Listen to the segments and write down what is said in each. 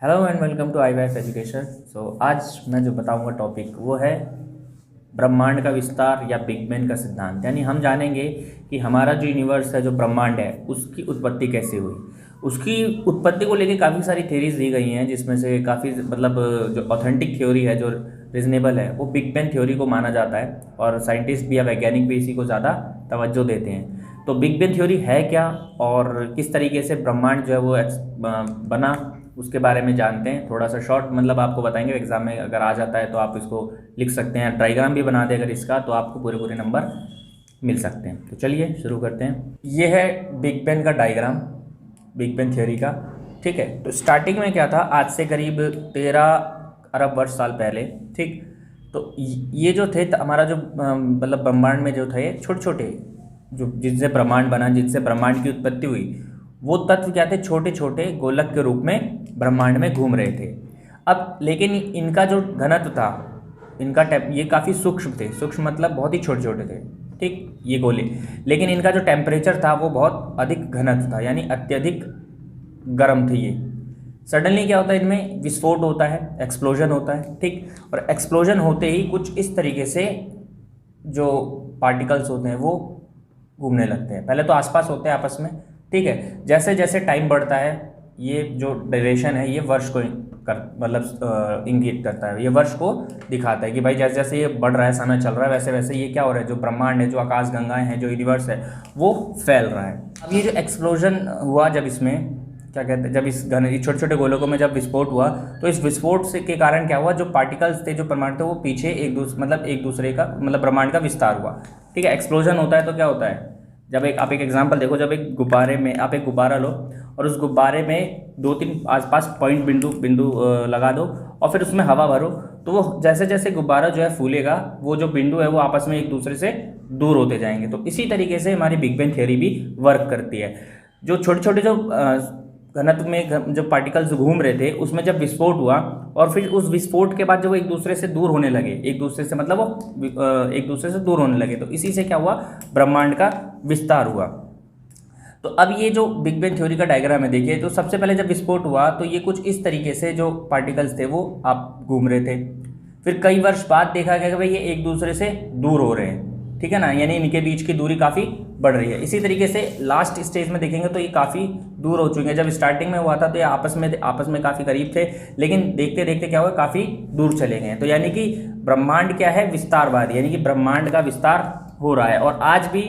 Hello and welcome to IYF education. आज मैं जो बताऊंगा टॉपिक वो है ब्रह्मांड का विस्तार या बिग बैंग का सिद्धांत। यानी हम जानेंगे कि हमारा जो यूनिवर्स है, जो ब्रह्मांड है, उसकी उत्पत्ति कैसे हुई। उसकी उत्पत्ति को लेके काफ़ी सारी थ्योरीज दी गई हैं, जिसमें से काफ़ी जो ऑथेंटिक थ्योरी है, जो रीजनेबल है, वो बिग बैंग थ्योरी को माना जाता है। और साइंटिस्ट भी या वैज्ञानिक भी इसी को ज़्यादा तवज्जो देते हैं। तो बिग बैंग थ्योरी है क्या और किस तरीके से ब्रह्मांड जो है वो बना, उसके बारे में जानते हैं। थोड़ा सा शॉर्ट आपको बताएंगे, एग्जाम में अगर आ जाता है तो आप इसको लिख सकते हैं। डायग्राम भी बना दे अगर इसका, तो आपको पूरे पूरे नंबर मिल सकते हैं। तो चलिए शुरू करते हैं। ये है बिग बैंग का डायग्राम, बिग बैंग थ्योरी का। ठीक है, तो स्टार्टिंग में क्या था, आज से करीब 13 अरब वर्ष साल पहले। ठीक, तो ये जो थे हमारा जो ब्रह्मांड में जो थे छोटे छोटे, जो जिनसे ब्रह्मांड बना, जिनसे ब्रह्मांड की उत्पत्ति हुई, वो तत्व क्या थे, छोटे छोटे गोलक के रूप में ब्रह्मांड में घूम रहे थे। अब लेकिन इनका जो घनत्व था, इनका ये काफ़ी सूक्ष्म थे। सूक्ष्म मतलब बहुत ही छोटे छोटे थे। ठीक, ये गोले, लेकिन इनका जो टेम्परेचर था वो बहुत अधिक घनत्व था, यानी अत्यधिक गर्म थे ये। सडनली क्या होता है, इनमें विस्फोट होता है, एक्सप्लोजन होता है। ठीक, और एक्सप्लोजन होते ही कुछ इस तरीके से जो पार्टिकल्स होते हैं वो घूमने लगते हैं। पहले तो आसपास होते हैं आपस में। ठीक है, जैसे जैसे टाइम बढ़ता है, ये जो ड्यूरेशन है ये वर्ष को इंगित करता है, ये वर्ष को दिखाता है कि भाई जैसे जैसे ये बढ़ रहा है, समय चल रहा है, वैसे वैसे ये क्या हो रहा है, जो ब्रह्मांड है, जो आकाश गंगाएं हैं, जो यूनिवर्स है, वो फैल रहा है। अब ये जो एक्सप्लोजन हुआ, जब इसमें क्या कहते हैं, जब इस छोटे छोटे गोलकों में जब विस्फोट हुआ, तो इस विस्फोट से के कारण क्या हुआ, जो पार्टिकल्स थे, जो ब्रह्मांड थे, वो पीछे एक दूसरे का ब्रह्मांड का विस्तार हुआ। ठीक है, एक्सप्लोजन होता है तो क्या होता है, जब आप एक एग्जांपल देखो, जब एक गुब्बारे में आप एक गुब्बारा लो और उस गुब्बारे में 2-3 आसपास पॉइंट बिंदु लगा दो और फिर उसमें हवा भरो, तो वो जैसे जैसे गुब्बारा जो है फूलेगा, वो जो बिंदु है वो आपस में एक दूसरे से दूर होते जाएंगे। तो इसी तरीके से हमारी बिग बैंग थ्योरी भी वर्क करती है। जो छोटे छोटे जो घनत्व में जो पार्टिकल्स घूम रहे थे, उसमें जब विस्फोट हुआ और फिर उस विस्फोट के बाद जब वो एक दूसरे से दूर होने लगे, एक दूसरे से वो एक दूसरे से दूर होने लगे, तो इसी से क्या हुआ, ब्रह्मांड का विस्तार हुआ। तो अब ये जो बिग बैंग थ्योरी का डायग्राम है, देखिए, तो सबसे पहले जब विस्फोट हुआ तो ये कुछ इस तरीके से जो पार्टिकल्स थे वो आप घूम रहे थे। फिर कई वर्ष बाद देखा गया कि भाई ये एक दूसरे से दूर हो रहे हैं। ठीक है ना, यानी इनके बीच की दूरी काफ़ी बढ़ रही है। इसी तरीके से लास्ट स्टेज में देखेंगे तो ये काफ़ी दूर हो चुके हैं। जब स्टार्टिंग में हुआ था तो ये आपस में काफ़ी करीब थे, लेकिन देखते देखते क्या हुआ, काफ़ी दूर चले गए। तो यानी कि ब्रह्मांड क्या है, विस्तारवादी, यानी कि ब्रह्मांड का विस्तार हो रहा है। और आज भी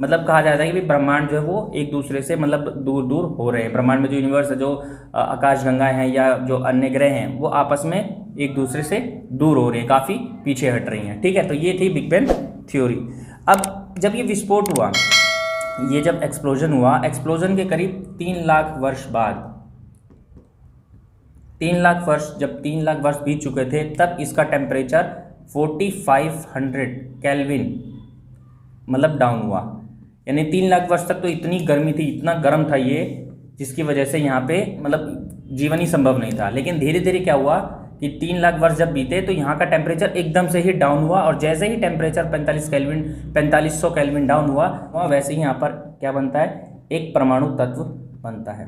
कहा जाता है कि ब्रह्मांड जो है वो एक दूसरे से दूर दूर हो रहे हैं। ब्रह्मांड में जो यूनिवर्स है, जो आकाश गंगाएं हैं या जो अन्य ग्रह हैं, वो आपस में एक दूसरे से दूर हो रहे हैं, काफ़ी पीछे हट रही हैं। ठीक है, तो ये थी बिग बैंग थ्योरी। अब जब ये विस्फोट हुआ, ये जब एक्सप्लोजन हुआ, एक्सप्लोजन के करीब 3 लाख वर्ष बाद, 3 लाख वर्ष, जब 3 लाख वर्ष बीत चुके थे, तब इसका टेम्परेचर 4500 केल्विन डाउन हुआ। यानी 3 लाख वर्ष तक तो इतनी गर्मी थी, इतना गर्म था ये, जिसकी वजह से यहाँ पे जीवन ही संभव नहीं था। लेकिन धीरे धीरे क्या हुआ कि 3 लाख वर्ष जब बीते तो यहाँ का टेम्परेचर एकदम से ही डाउन हुआ, और जैसे ही टेम्परेचर 4500 केल्विन डाउन हुआ, वैसे ही यहाँ पर क्या बनता है, एक परमाणु तत्व बनता है।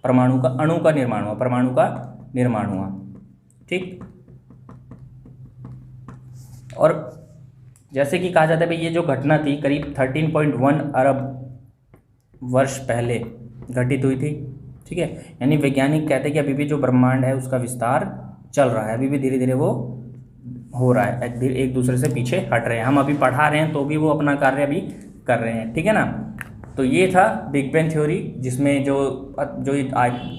अणु का निर्माण हुआ। ठीक, और जैसे कि कहा जाता है भाई, ये जो घटना थी करीब 13.1 अरब वर्ष पहले घटित हुई थी। ठीक है, यानी वैज्ञानिक कहते हैं कि अभी भी जो ब्रह्मांड है उसका विस्तार चल रहा है, अभी भी धीरे धीरे वो हो रहा है, एक दूसरे से पीछे हट रहे हैं। हम अभी पढ़ा रहे हैं तो भी वो अपना कार्य अभी कर रहे हैं। ठीक है ना, तो ये था बिग बैंग थ्योरी, जिसमें जो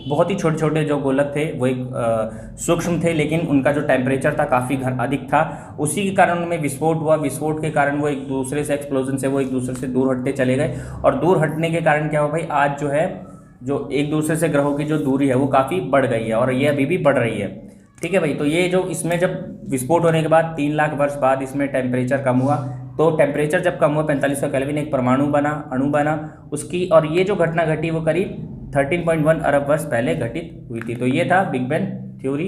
बहुत ही छोटे छोटे जो गोलक थे वो एक सूक्ष्म थे, लेकिन उनका जो टेम्परेचर था काफ़ी अधिक था। उसी के कारण उनमें विस्फोट हुआ। विस्फोट के कारण वो एक दूसरे से, एक्सप्लोजन से वो एक दूसरे से दूर हटते चले गए, और दूर हटने के कारण क्या हुआ भाई, आज जो है, जो एक दूसरे से ग्रहों की जो दूरी है वो काफ़ी बढ़ गई है, और ये अभी भी बढ़ रही है। ठीक है भाई, तो ये जो इसमें जब विस्फोट होने के बाद 3 लाख वर्ष बाद इसमें टेम्परेचर कम हुआ, तो टेम्परेचर जब कम हुआ 4500 केल्विन, एक अणु बना उसकी, और ये जो घटना घटी वो करीब 13.1 अरब वर्ष पहले घटित हुई थी। तो ये था बिग बैंग थ्योरी।